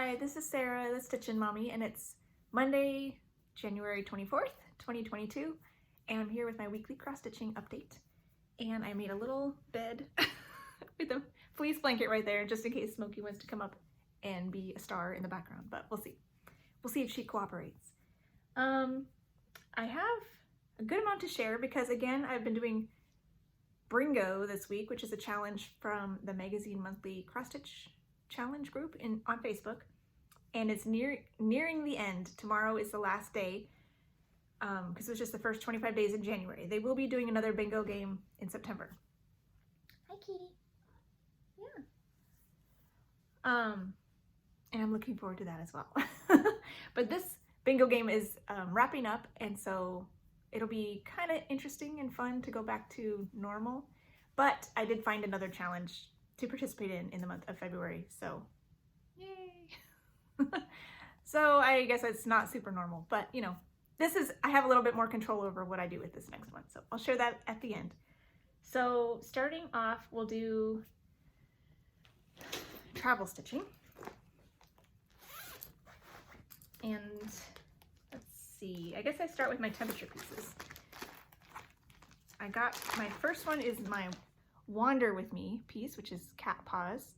Hi, this is Sarah, the Stitchin Mommy, and it's Monday, January 24th, 2022, and I'm here with my weekly cross-stitching update. And I made a little bed with a fleece blanket right there, just in case Smokey wants to come up and be a star in the background, but we'll see. We'll see if she cooperates. I have a good amount to share because, again, I've been doing Bringo this week, which is a challenge from the Magazine Monthly Cross-Stitch Challenge group on Facebook, and it's nearing the end. Tomorrow is the last day because it was just the first 25 days in January. They will be doing another bingo game in September. Hi, kitty. Yeah. And I'm looking forward to that as well. But this bingo game is wrapping up, and so it'll be kind of interesting and fun to go back to normal. But I did find another challenge to participate in the month of February, so yay. So I guess it's not super normal, but you know, I have a little bit more control over what I do with this next one, so I'll share that at the end. So starting off, we'll do travel stitching, and let's see, I guess I start with my temperature pieces. My first one is my Wander With Me piece, which is cat paws,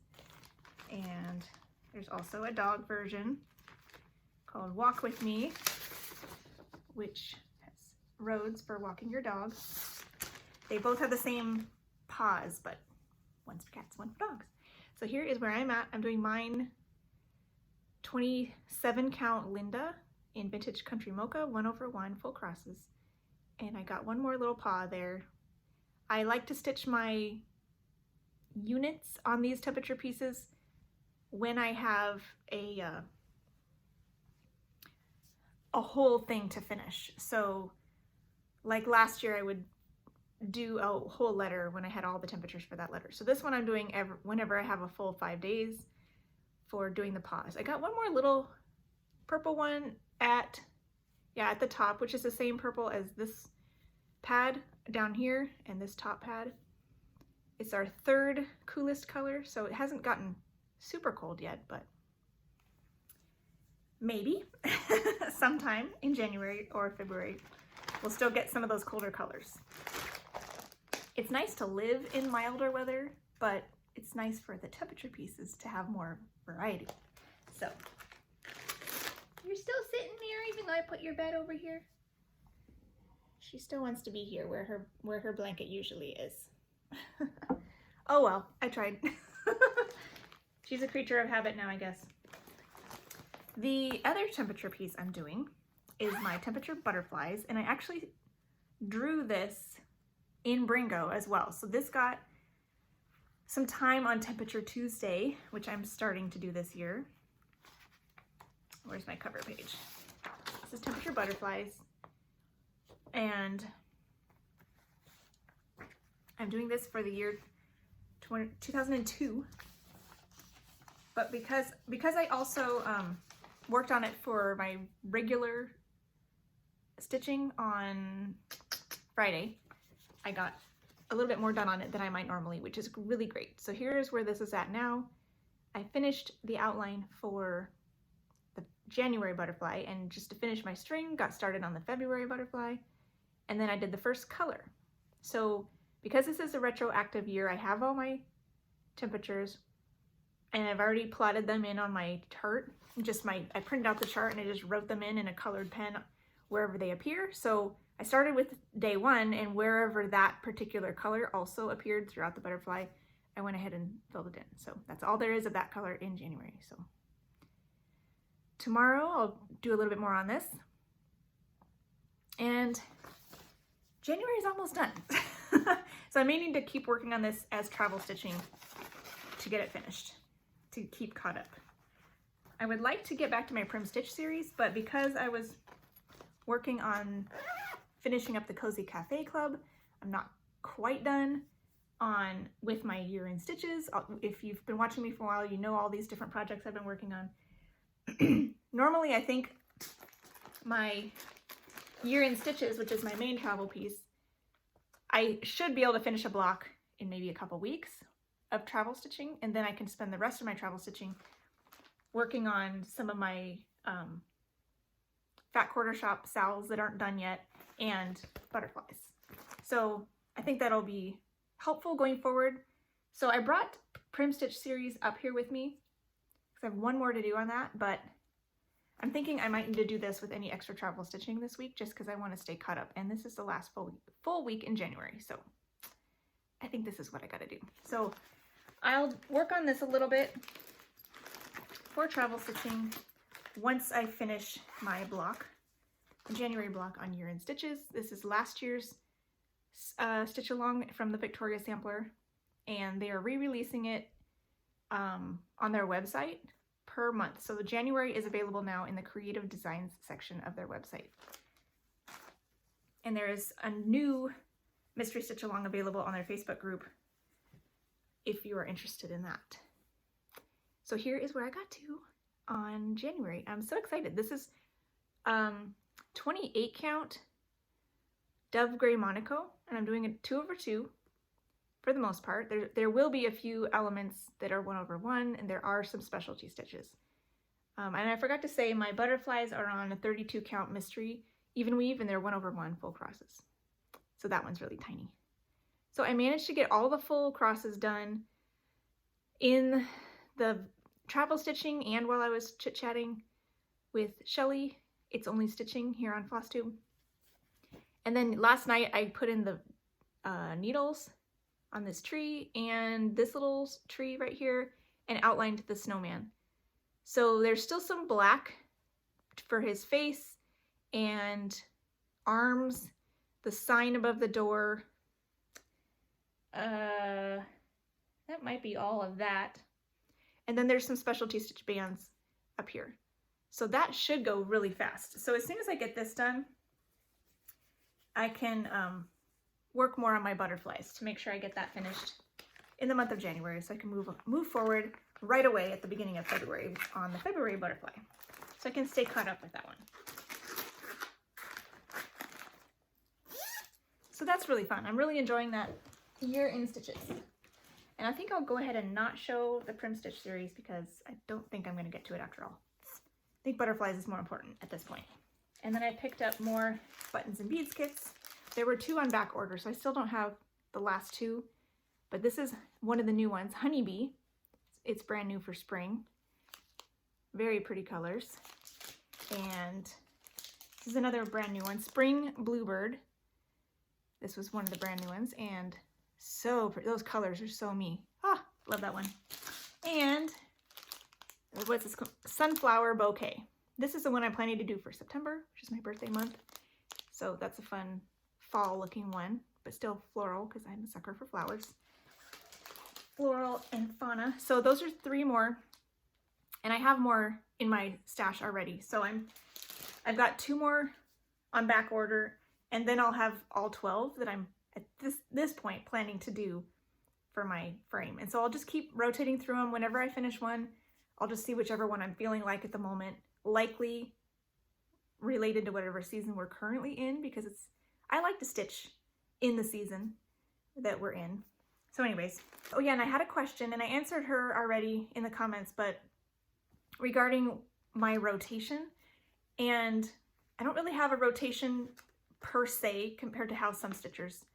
and there's also a dog version called Walk With Me, which has roads for walking your dog. They both have the same paws, but one's for cats, one for dogs. So here is where I'm at. I'm doing mine 27 count Linda in Vintage Country Mocha, 1/1 full crosses, and I got one more little paw there. I like to stitch my units on these temperature pieces when I have a whole thing to finish. So like last year, I would do a whole letter when I had all the temperatures for that letter. So this one I'm doing whenever I have a full 5 days for doing the paws. I got one more little purple one at the top, which is the same purple as this pad down here and this top pad. It's our third coolest color, so it hasn't gotten super cold yet, but maybe sometime in January or February we'll still get some of those colder colors. It's nice to live in milder weather, but it's nice for the temperature pieces to have more variety. So you're still sitting there even though I put your bed over here? She still wants to be here where her blanket usually is. Oh well, I tried. She's a creature of habit now, I guess. The other temperature piece I'm doing is my temperature butterflies, and I actually drew this in Bringo as well. So this got some time on Temperature Tuesday, which I'm starting to do this year. Where's my cover page? This is Temperature Butterflies, and I'm doing this for the year 2002, but because I also worked on it for my regular stitching on Friday, I got a little bit more done on it than I might normally, which is really great. So here's where this is at now. I finished the outline for the January butterfly, and just to finish my string, got started on the February butterfly, and then I did the first color. So because this is a retroactive year, I have all my temperatures, and I've already plotted them in on my chart. I printed out the chart and I just wrote them in a colored pen wherever they appear. So I started with day 1, and wherever that particular color also appeared throughout the butterfly, I went ahead and filled it in. So that's all there is of that color in January. So tomorrow I'll do a little bit more on this, and January is almost done. So I may need to keep working on this as travel stitching to get it finished, to keep caught up. I would like to get back to my Prim Stitch series, but because I was working on finishing up the Cozy Cafe Club, I'm not quite done with my year in stitches. If you've been watching me for a while, you know all these different projects I've been working on. Normally, I think my year in stitches, which is my main travel piece, I should be able to finish a block in maybe a couple weeks of travel stitching, and then I can spend the rest of my travel stitching working on some of my fat quarter shop sowls that aren't done yet, and butterflies. So I think that'll be helpful going forward. So I brought Prim Stitch series up here with me because I have one more to do on that, but I'm thinking I might need to do this with any extra travel stitching this week just because I want to stay caught up, and this is the last full week in January, so I think this is what I got to do. So I'll work on this a little bit for travel stitching once I finish my block, the January block on year-end stitches. This is last year's stitch along from the Victoria sampler, and they are re-releasing it on their website per month. So January is available now in the creative designs section of their website. And there is a new mystery stitch along available on their Facebook group if you are interested in that. So here is where I got to on January. I'm so excited. This is 28 count Dove Gray Monaco, and I'm doing a 2/2 for the most part. There will be a few elements that are 1/1, and there are some specialty stitches. And I forgot to say my butterflies are on a 32 count mystery even weave, and they're 1/1 full crosses. So that one's really tiny. So I managed to get all the full crosses done in the travel stitching and while I was chit-chatting with Shelly. It's only stitching here on Flosstube. And then last night I put in the needles on this tree and this little tree right here and outlined the snowman. So there's still some black for his face and arms, the sign above the door. That might be all of that. And then there's some specialty stitch bands up here. So that should go really fast. So as soon as I get this done, I can work more on my butterflies to make sure I get that finished in the month of January, so I can move forward right away at the beginning of February on the February butterfly. So I can stay caught up with that one. So that's really fun. I'm really enjoying that year-end stitches. And I think I'll go ahead and not show the Prim Stitch series because I don't think I'm going to get to it after all. I think butterflies is more important at this point. And then I picked up more buttons and beads kits. There were 2 on back order, so I still don't have the last 2. But this is one of the new ones, Honeybee. It's brand new for spring. Very pretty colors. And this is another brand new one, Spring Bluebird. This was one of the brand new ones, and so pretty. Those colors are so me. Ah, love that one. And what's this called? Sunflower Bouquet. This is the one I'm planning to do for September, which is my birthday month. So that's a fun fall looking one, but still floral because I'm a sucker for flowers. Floral and fauna. So those are 3 more, and I have more in my stash already. So I've got 2 more on back order, and then I'll have all 12 that I'm at this point planning to do for my frame. And so I'll just keep rotating through them. Whenever I finish one, I'll just see whichever one I'm feeling like at the moment, likely related to whatever season we're currently in, because I like to stitch in the season that we're in. So anyways, oh yeah, and I had a question and I answered her already in the comments, but regarding my rotation, and I don't really have a rotation per se compared to how some stitchers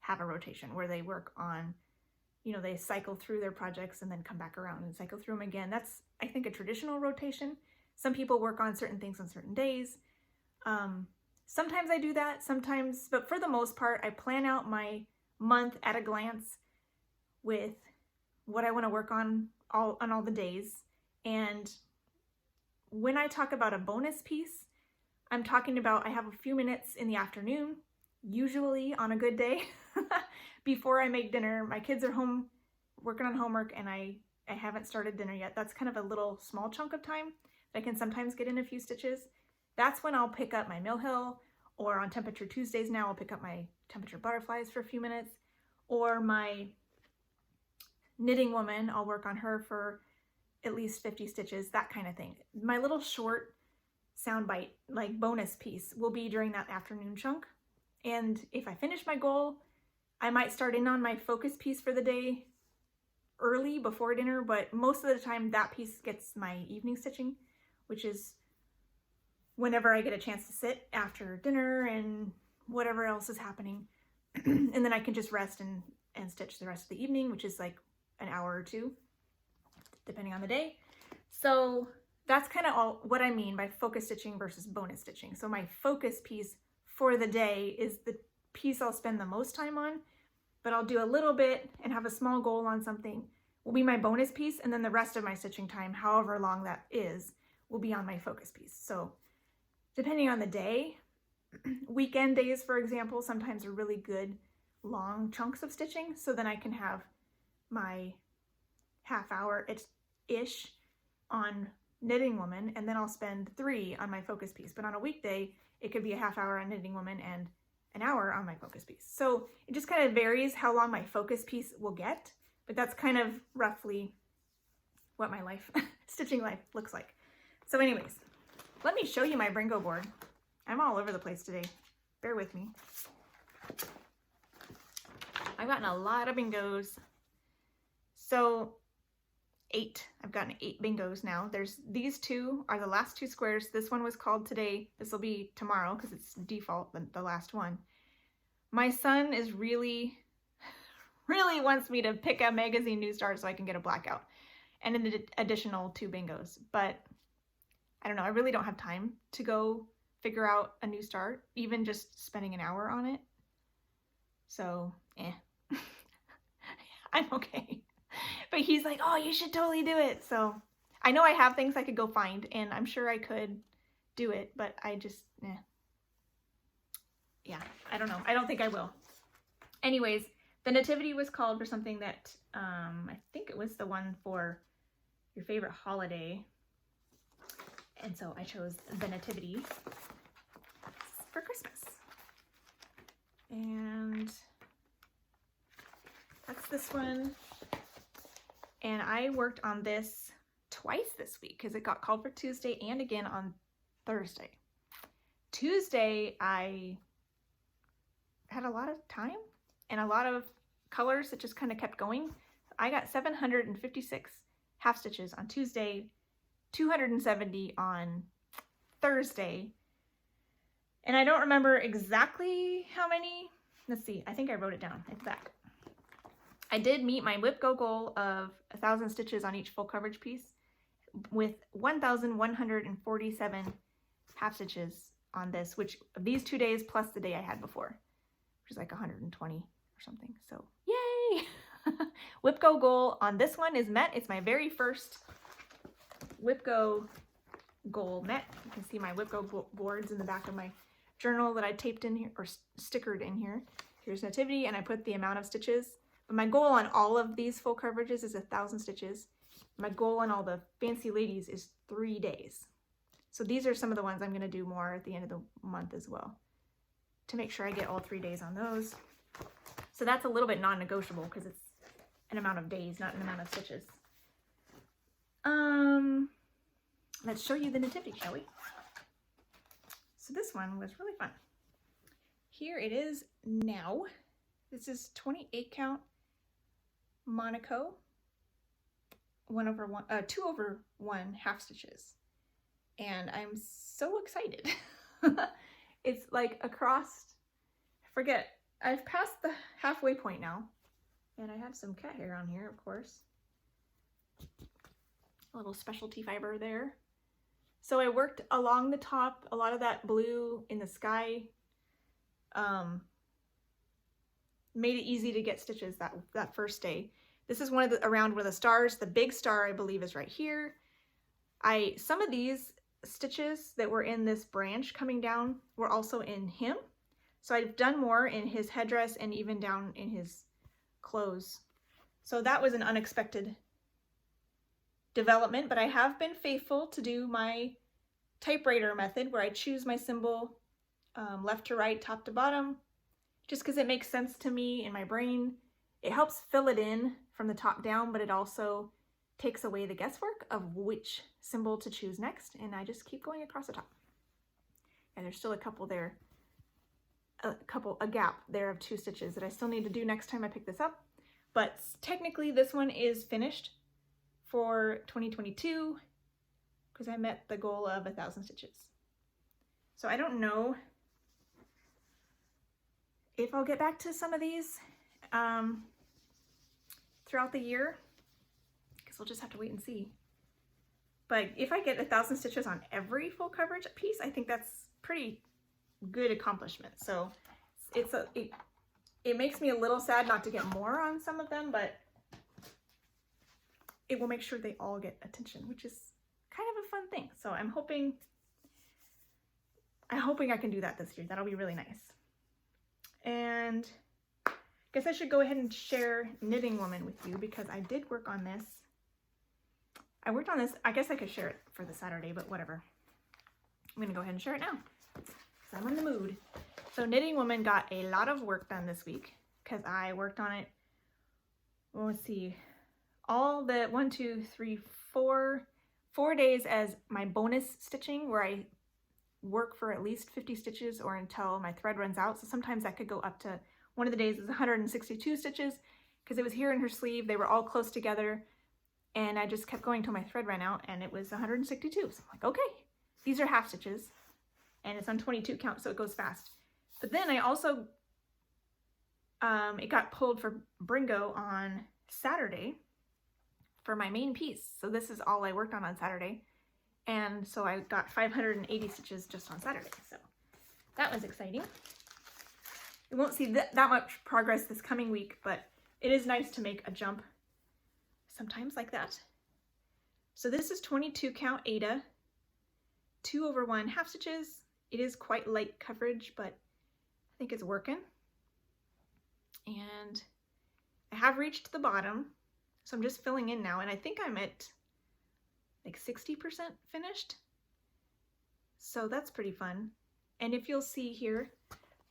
have a rotation where they work on, you know, they cycle through their projects and then come back around and cycle through them again. That's, I think, a traditional rotation. Some people work on certain things on certain days. Sometimes I do that, sometimes, but for the most part, I plan out my month at a glance with what I want to work on all the days. And when I talk about a bonus piece, I'm talking about I have a few minutes in the afternoon, usually on a good day, before I make dinner. My kids are home working on homework and I haven't started dinner yet. That's kind of a little small chunk of time that I can sometimes get in a few stitches. That's when I'll pick up my Mill Hill, or on Temperature Tuesdays now, I'll pick up my Temperature Butterflies for a few minutes, or my Knitting Woman, I'll work on her for at least 50 stitches, that kind of thing. My little short soundbite, like bonus piece, will be during that afternoon chunk. And if I finish my goal, I might start in on my focus piece for the day early before dinner, but most of the time that piece gets my evening stitching, which is whenever I get a chance to sit after dinner and whatever else is happening. And then I can just rest and stitch the rest of the evening, which is like an hour or two, depending on the day. So that's kind of all what I mean by focus stitching versus bonus stitching. So my focus piece for the day is the piece I'll spend the most time on, but I'll do a little bit and have a small goal on something will be my bonus piece, and then the rest of my stitching time, however long that is, will be on my focus piece. So depending on the day, weekend days, for example, sometimes are really good long chunks of stitching, so then I can have my half hour-ish on Knitting Woman, and then I'll spend 3 on my focus piece. But on a weekday, it could be a half hour on Knitting Woman and an hour on my focus piece. So it just kind of varies how long my focus piece will get, but that's kind of roughly what my life, stitching life looks like. So anyways, let me show you my Bringo board. I'm all over the place today. Bear with me. I've gotten a lot of bingos. So 8. I've gotten 8 bingos now. There's these 2 are the last 2 squares. This one was called today. This will be tomorrow because it's default, the last one. My son is really wants me to pick a magazine new start so I can get a blackout and an additional 2 bingos. But I don't know. I really don't have time to go figure out a new start, even just spending an hour on it. So, I'm okay. But he's like, oh, you should totally do it. So I know I have things I could go find, and I'm sure I could do it, but I just, yeah, I don't know. I don't think I will. Anyways, the Nativity was called for something that, I think it was the one for your favorite holiday. And so I chose the Nativity for Christmas. And that's this one. And I worked on this twice this week because it got called for Tuesday and again on Thursday. Tuesday, I had a lot of time and a lot of colors that just kind of kept going. I got 756 half stitches on Tuesday, 270 on Thursday. And I don't remember exactly how many. Let's see, I think I wrote it down. It's back. I did meet my WIP Go goal of 1,000 stitches on each full coverage piece with 1,147 half stitches on this, which these 2 days plus the day I had before, which is like 120 or something. So yay! WIP Go goal on this one is met. It's my very first WIP Go goal met. You can see my WIP Go boards in the back of my journal that I taped in here or stickered in here. Here's Nativity, and I put the amount of stitches. But my goal on all of these full coverages is 1,000 stitches. My goal on all the Fancy Ladies is 3 days. So these are some of the ones I'm going to do more at the end of the month as well, to make sure I get all 3 days on those. So that's a little bit non-negotiable because it's an amount of days, not an amount of stitches. Let's show you the Nativity, shall we? So this one was really fun. Here it is now. This is 28 count Monaco, 2/1 half stitches. And I'm so excited. It's like across, I forget, I've passed the halfway point now. And I have some cat hair on here, of course. A little specialty fiber there. So I worked along the top, a lot of that blue in the sky, made it easy to get stitches that first day. This is one of the around where the stars, the big star I believe is right here. Some of these stitches that were in this branch coming down were also in him. So I've done more in his headdress and even down in his clothes. So that was an unexpected development, but I have been faithful to do my typewriter method where I choose my symbol left to right, top to bottom, just because it makes sense to me in my brain. It helps fill it in from the top down, but it also takes away the guesswork of which symbol to choose next, and I just keep going across the top. And there's still a couple there, a gap there of 2 stitches that I still need to do next time I pick this up. but technically this one is finished for 2022 because I met the goal of 1,000 stitches. So I don't know if I'll get back to some of these throughout the year, because we'll just have to wait and see. But if I get 1,000 stitches on every full coverage piece, I think that's pretty good accomplishment. So it makes me a little sad not to get more on some of them, but it will make sure they all get attention, which is kind of a fun thing. So I'm hoping I can do that this year. That'll be really nice. And I guess I should go ahead and share Knitting Woman with you because I did work on this. I worked on this. I guess I could share it for the Saturday, but whatever. I'm gonna go ahead and share it now because I'm in the mood. So Knitting Woman got a lot of work done this week because I worked on it, well, let's see, all the 4 days as my bonus stitching, where I work for at least 50 stitches or until my thread runs out. So sometimes that could go up to, one of the days is 162 stitches because it was here in her sleeve. They were all close together and I just kept going till my thread ran out and it was 162. So I'm like, okay, these are half stitches and it's on 22 count, so it goes fast. But then I also, it got pulled for Bringo on Saturday for my main piece. So this is all I worked on Saturday. And so I got 580 stitches just on Saturday. So that was exciting. You won't see that much progress this coming week, but it is nice to make a jump sometimes like that. So this is 22 count Aida, 2/1 half stitches. It is quite light coverage, but I think it's working. And I have reached the bottom, so I'm just filling in now, and I think I'm at like 60% finished. So that's pretty fun. And if you'll see here,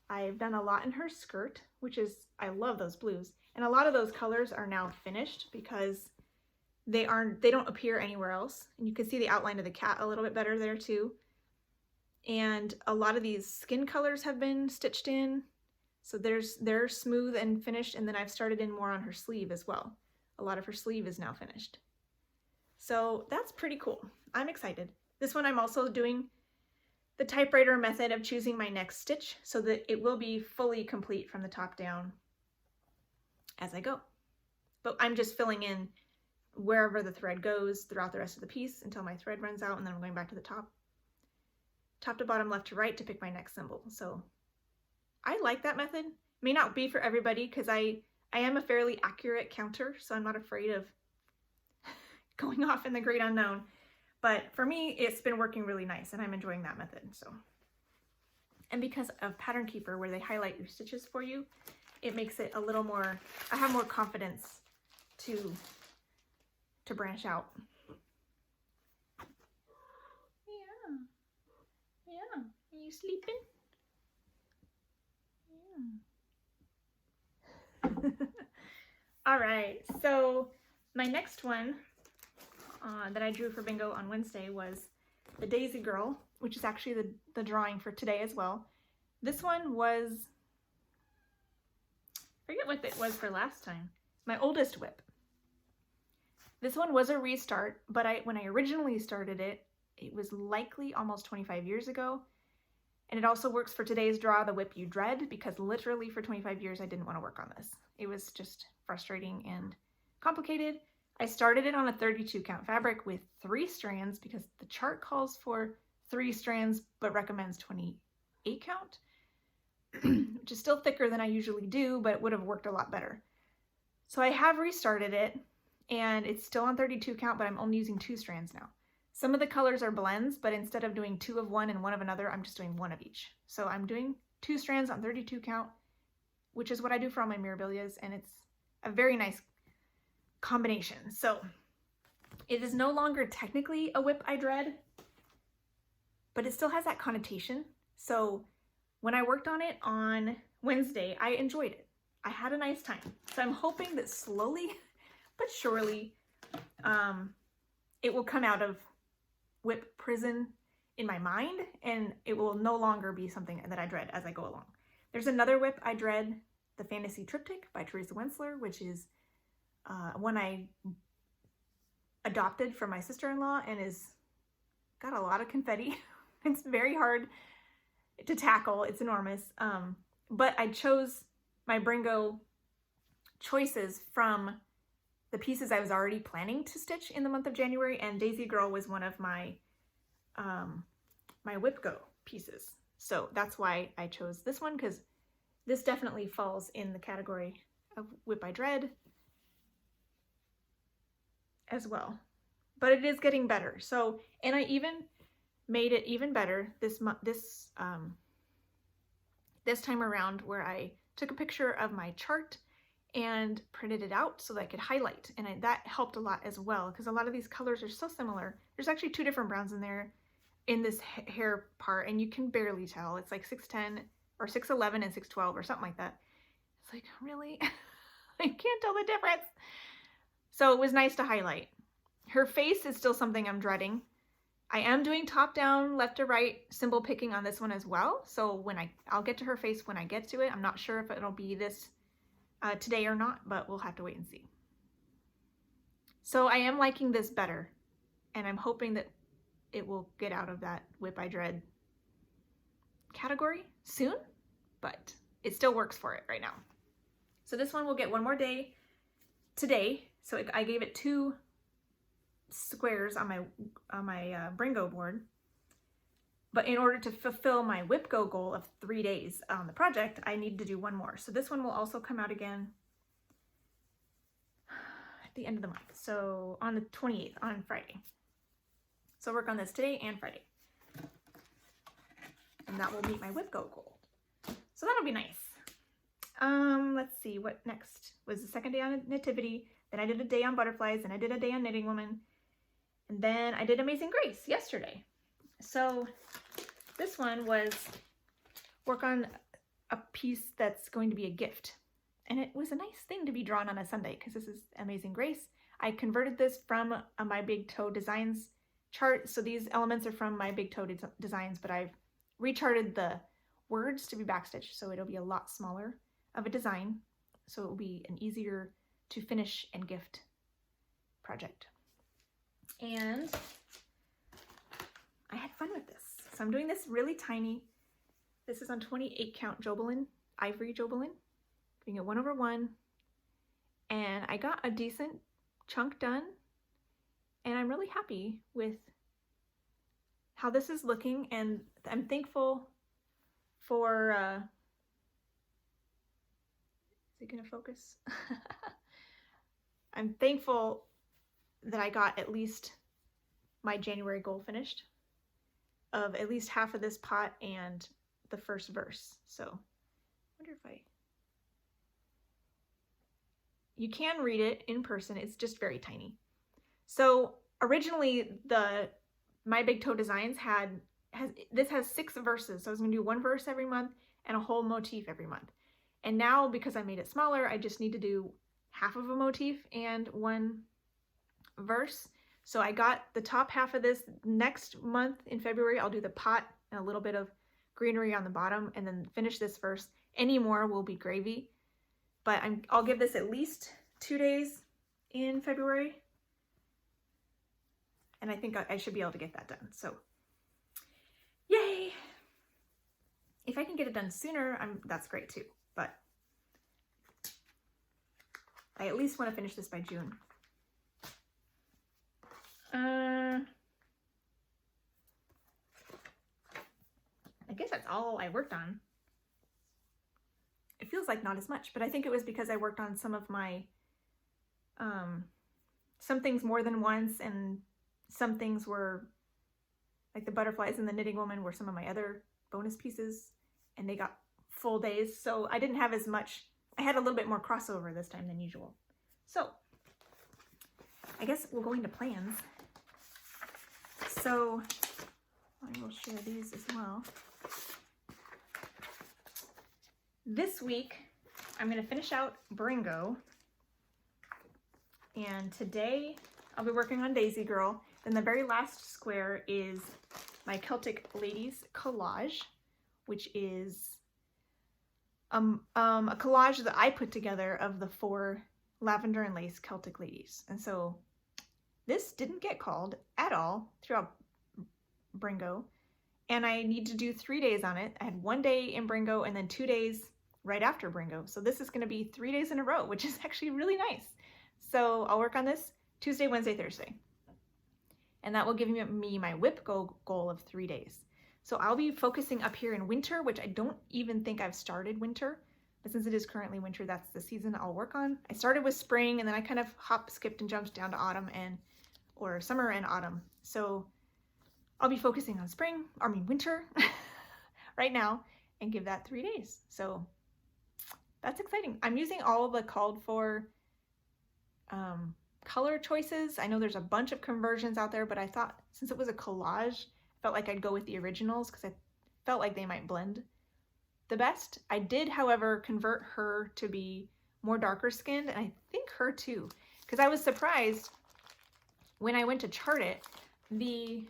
I've done a lot in her skirt, which is, I love those blues. And a lot of those colors are now finished because they don't appear anywhere else. And you can see the outline of the cat a little bit better there too. And a lot of these skin colors have been stitched in. So they're smooth and finished. And then I've started in more on her sleeve as well. A lot of her sleeve is now finished. So that's pretty cool. I'm excited. This one I'm also doing the typewriter method of choosing my next stitch so that it will be fully complete from the top down as I go. But I'm just filling in wherever the thread goes throughout the rest of the piece until my thread runs out, and then I'm going back to the top to bottom, left to right to pick my next symbol. So I like that method. May not be for everybody because I am a fairly accurate counter, so I'm not afraid of going off in the great unknown. But for me, it's been working really nice and I'm enjoying that method. So, and because of Pattern Keeper, where they highlight your stitches for you, it makes it a little more, I have more confidence to branch out. Yeah. Are you sleeping? Yeah. All right, so my next one that I drew for bingo on Wednesday was the Daisy Girl, which is actually the drawing for today as well. This one was, I forget what it was for last time, my oldest whip. This one was a restart, but when I originally started it, it was likely almost 25 years ago. And it also works for today's draw, the whip you dread, because literally for 25 years I didn't want to work on this. It was just frustrating and complicated. I started it on a 32 count fabric with 3 strands because the chart calls for 3 strands but recommends 28 count, which is still thicker than I usually do, but it would have worked a lot better. So I have restarted it and it's still on 32 count, but I'm only using 2 strands now. Some of the colors are blends, but instead of doing 2 of one and 1 of another, I'm just doing 1 of each. So I'm doing 2 strands on 32 count, which is what I do for all my Mirabilias, and it's a very nice combination. So it is no longer technically a whip I dread, but it still has that connotation. So when I worked on it on Wednesday, I enjoyed it. I had a nice time. So I'm hoping that slowly but surely it will come out of whip prison in my mind and it will no longer be something that I dread as I go along. There's another whip I dread, the Fantasy Triptych by Teresa Wentzler, which is one I adopted from my sister-in-law and got a lot of confetti. It's very hard to tackle. It's enormous. But I chose my Bringo choices from the pieces I was already planning to stitch in the month of January, and Daisy Girl was one of my my Whip Go pieces. So that's why I chose this one, because this definitely falls in the category of Whip I Dread as well. But it is getting better. So, and I even made it even better this time around, where I took a picture of my chart and printed it out so that I could highlight, and that helped a lot as well, because a lot of these colors are so similar. There's actually 2 different browns in there in this hair part, and you can barely tell. It's like 610 or 611 and 612 or something like that. It's like, really? I can't tell the difference. So it was nice to highlight. Her face is still something I'm dreading. I am doing top down, left to right symbol picking on this one as well. So when I'll get to her face when I get to it. I'm not sure if it'll be this today or not, but we'll have to wait and see. So I am liking this better, and I'm hoping that it will get out of that Whip I Dread category soon, but it still works for it right now. So this one will get one more day today. So I gave it 2 squares on my Bringo board, but in order to fulfill my Whip Go goal of 3 days on the project, I need to do 1 more. So this one will also come out again at the end of the month, so on the 28th, on Friday. So I'll work on this today and Friday, and that will meet my Whip Go goal. So that'll be nice. Let's see, what next? Was the second day on Nativity, then I did a day on butterflies, and I did a day on Knitting Woman, and then I did Amazing Grace yesterday. So this one was work on a piece that's going to be a gift. And it was a nice thing to be drawn on a Sunday, because this is Amazing Grace. I converted this from a My Big Toe Designs chart. So these elements are from My Big Toe Designs, but I've recharted the words to be backstitched, so it'll be a lot smaller of a design. So it will be an easier to finish and gift project. And I had fun with this. So I'm doing this really tiny. This is on 28 count Jobelin, Ivory Jobelin, doing it 1/1. And I got a decent chunk done, and I'm really happy with how this is looking, and I'm thankful for, is it gonna focus? I'm thankful that I got at least my January goal finished, of at least half of this pot and the first verse. So I wonder if you can read it in person, it's just very tiny. So originally the My Big Toe Designs this has 6 verses, so I was gonna do 1 verse every month and a whole motif every month. And now, because I made it smaller, I just need to do half of a motif and 1 verse. So I got the top half of this. Next month in February, I'll do the pot and a little bit of greenery on the bottom, and then finish this verse. Any more will be gravy, but I'll give this at least 2 days in February, and I think I should be able to get that done. So yay! If I can get it done sooner, that's great too, but I at least want to finish this by June. I guess that's all I worked on. It feels like not as much, but I think it was because I worked on some of my, some things more than once, and some things were, like the butterflies and the Knitting Woman were some of my other bonus pieces, and they got full days, so I didn't have as much, I had a little bit more crossover this time than usual. So, I guess we'll go into plans. So, I will share these as well. This week, I'm going to finish out Bringo, and today I'll be working on Daisy Girl. Then the very last square is my Celtic Ladies collage, which is a collage that I put together of the 4 Lavender and Lace Celtic Ladies. And so this didn't get called at all throughout Bringo. And I need to do 3 days on it. I had 1 day in Bringo and then 2 days right after Bringo. So this is going to be 3 days in a row, which is actually really nice. So I'll work on this Tuesday, Wednesday, Thursday. And that will give me my whip goal of 3 days. So I'll be focusing up here in winter, which I don't even think I've started winter. But since it is currently winter, that's the season I'll work on. I started with spring and then I kind of hop, skipped, and jumped down to autumn or summer and autumn. So I'll be focusing on winter right now and give that 3 days. So that's exciting. I'm using all the called for color choices. I know there's a bunch of conversions out there, but I thought since it was a collage, I felt like I'd go with the originals because I felt like they might blend the best. I did, however, convert her to be more darker skinned, and I think her too, because I was surprised when I went to chart it, the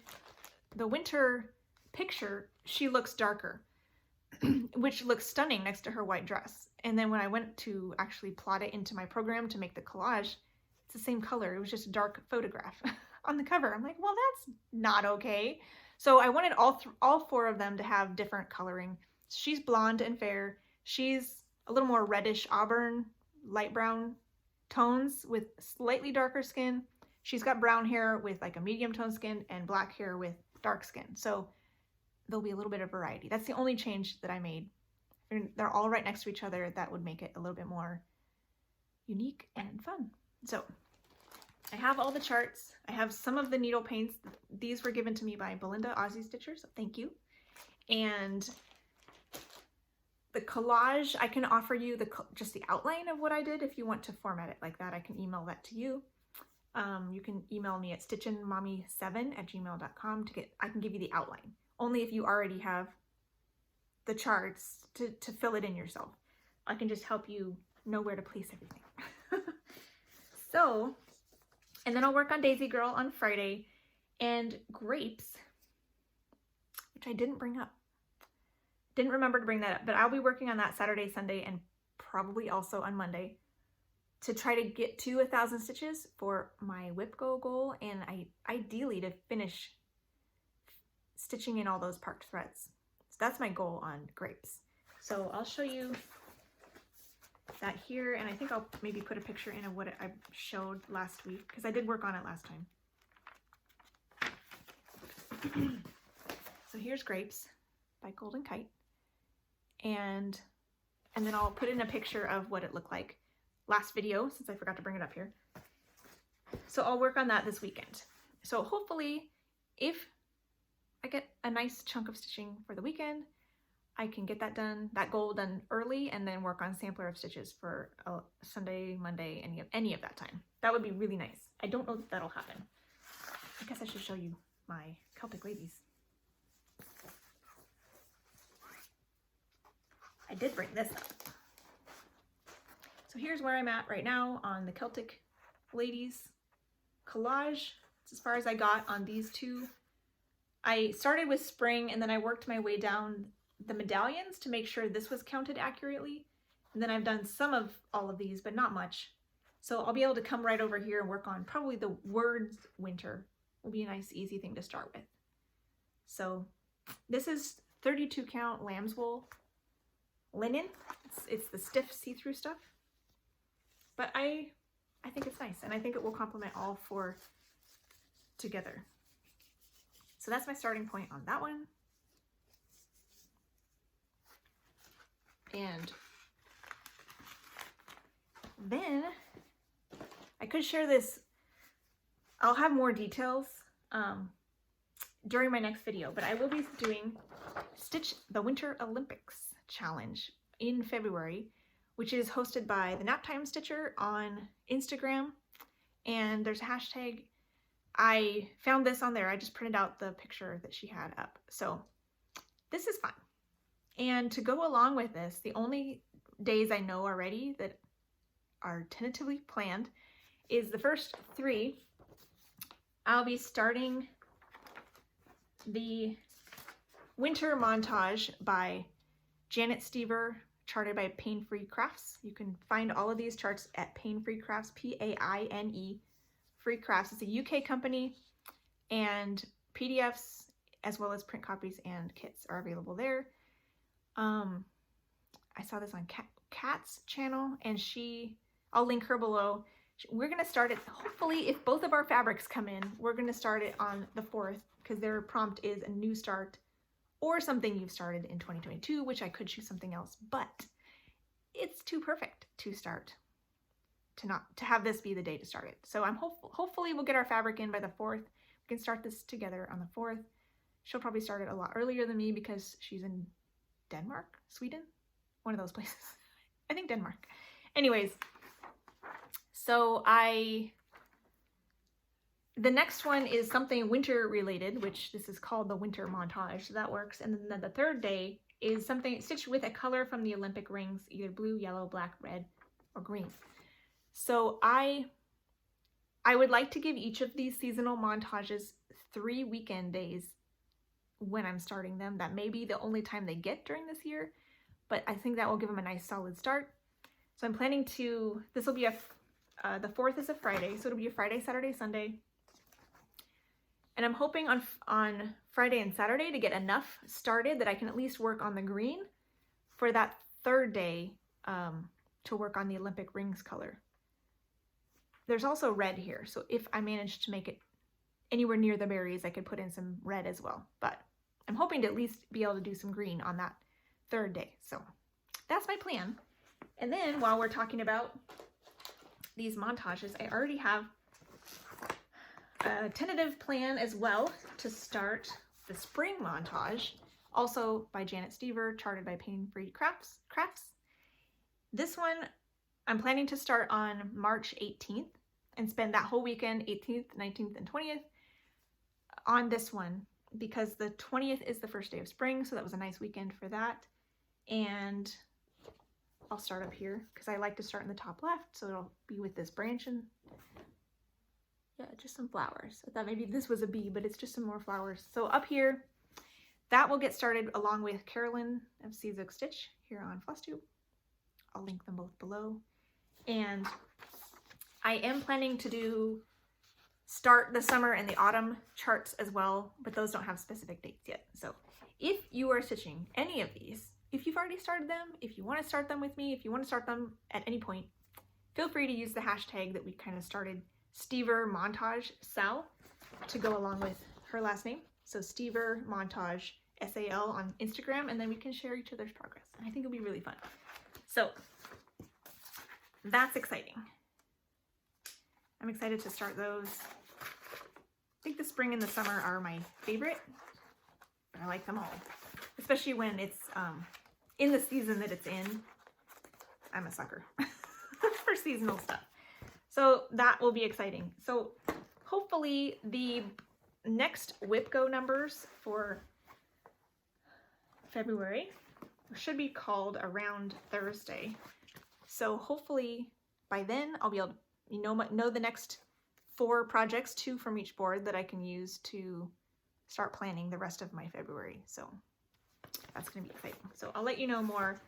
winter picture, she looks darker, which looks stunning next to her white dress. And then when I went to actually plot it into my program to make the collage, it's the same color. It was just a dark photograph on the cover. I'm like, well, that's not okay. So I wanted all 4 of them to have different coloring. She's blonde and fair. She's a little more reddish auburn, light brown tones with slightly darker skin. She's got brown hair with like a medium tone skin and black hair with dark skin. So there'll be a little bit of variety. That's the only change that I made. They're all right next to each other. That would make it a little bit more unique and fun. So I have all the charts. I have some of the needle paints. These were given to me by Belinda Aussie Stitcher, so thank you. And the collage, I can offer you just the outline of what I did. If you want to format it like that, I can email that to you. You can email me at stitchinmommy7@gmail.com I can give you the outline. Only if you already have the charts to fill it in yourself. I can just help you know where to place everything. So, and then I'll work on Daisy Girl on Friday, and Grapes, which I didn't bring up. Didn't remember to bring that up, but I'll be working on that Saturday, Sunday, and probably also on Monday to try to get to 1,000 stitches for my whip goal, and ideally to finish stitching in all those parked threads. So that's my goal on Grapes. So I'll show you that here, and I think I'll maybe put a picture in of what I showed last week, because I did work on it last time. So here's Grapes by Golden Kite, and then I'll put in a picture of what it looked like last video, since I forgot to bring it up here. So I'll work on that this weekend. So hopefully, if I get a nice chunk of stitching for the weekend, I can get that done, that goal done early, and then work on sampler of stitches for Sunday, Monday, any of that time. That would be really nice. I don't know that that'll happen. I guess I should show you my Celtic Ladies. I did bring this up. So here's where I'm at right now on the Celtic Ladies collage. It's as far as I got on these 2. I started with spring, and then I worked my way down the medallions to make sure this was counted accurately. And then I've done some of all of these, but not much. So I'll be able to come right over here and work on probably the words winter. Will be a nice, easy thing to start with. So this is 32 count lamb's wool linen. It's the stiff see-through stuff. But I think it's nice, and I think it will complement all 4 together. So that's my starting point on that one. And then I could share this. I'll have more details during my next video, but I will be doing Stitch the Winter Olympics Challenge in February, which is hosted by the Naptime Stitcher on Instagram. And there's a hashtag. I found this on there. I just printed out the picture that she had up. So this is fun. And to go along with this, the only days I know already that are tentatively planned is the first 3. I'll be starting the Winter Montage by Janet Stever, charted by Pain Free Crafts. You can find all of these charts at Pain Free Crafts, P-A-I-N-E, Free Crafts. It's a UK company, and PDFs as well as print copies and kits are available there. I saw this on Kat's channel, and I'll link her below. We're going to start it, hopefully, if both of our fabrics come in, we're going to start it on the 4th, because their prompt is a new start or something you've started in 2022, which I could choose something else, but it's too perfect to start, to have this be the day to start it. So I'm hopefully we'll get our fabric in by the 4th. We can start this together on the 4th. She'll probably start it a lot earlier than me because she's in Denmark, Sweden, one of those places. I think Denmark. Anyways, so the next one is something winter related, which this is called the winter montage, so that works. And then the 3rd day is something stitched with a color from the Olympic rings, either blue, yellow, black, red, or green. So I would like to give each of these seasonal montages 3 weekend days when I'm starting them. That may be the only time they get during this year, but I think that will give them a nice solid start. So I'm planning to, this will be the 4th is a Friday, so it'll be a Friday, Saturday, Sunday. And I'm hoping on Friday and Saturday to get enough started that I can at least work on the green for that 3rd day to work on the Olympic rings color. There's also red here, so if I manage to make it anywhere near the berries, I could put in some red as well. But I'm hoping to at least be able to do some green on that 3rd day. So that's my plan. And then while we're talking about these montages, I already have a tentative plan as well to start the spring montage, also by Janet Stever, charted by Pain Free Crafts. This one I'm planning to start on March 18th and spend that whole weekend, 18th, 19th, and 20th, on this one, because the 20th is the first day of spring, so that was a nice weekend for that. And I'll start up here because I like to start in the top left, so it'll be with this branch and yeah, just some flowers. I thought maybe this was a bee, but it's just some more flowers. So up here, that will get started along with Carolyn of Seazook Stitch here on Flosstube. I'll link them both below. And I am planning to start the summer and the autumn charts as well, but those don't have specific dates yet. So if you are stitching any of these, if you've already started them, if you want to start them with me, if you want to start them at any point, feel free to use the hashtag that we kind of started, Stever Montage Sal, to go along with her last name. So Stever Montage SAL on Instagram, and then we can share each other's progress. And I think it'll be really fun. So that's exciting. I'm excited to start those. I think the spring and the summer are my favorite, but I like them all, especially when it's in the season that it's in. I'm a sucker for seasonal stuff. So that will be exciting. So hopefully the next Whip Go numbers for February should be called around Thursday. So hopefully by then I'll be able to know the next 4 projects, 2 from each board, that I can use to start planning the rest of my February. So that's going to be exciting. So I'll let you know more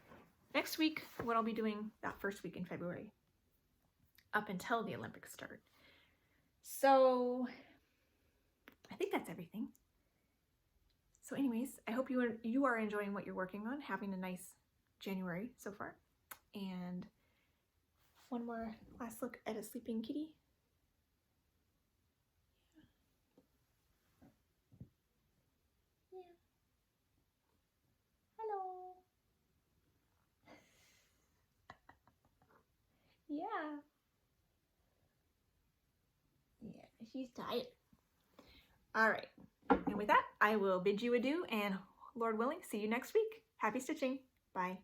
next week what I'll be doing that first week in February up until the Olympics start. So I think that's everything. So anyways, I hope you are enjoying what you're working on, having a nice January so far. And one more last look at a sleeping kitty. Yeah. Hello. Yeah. Yeah, she's tired. All right. And with that, I will bid you adieu, and Lord willing, see you next week. Happy stitching. Bye.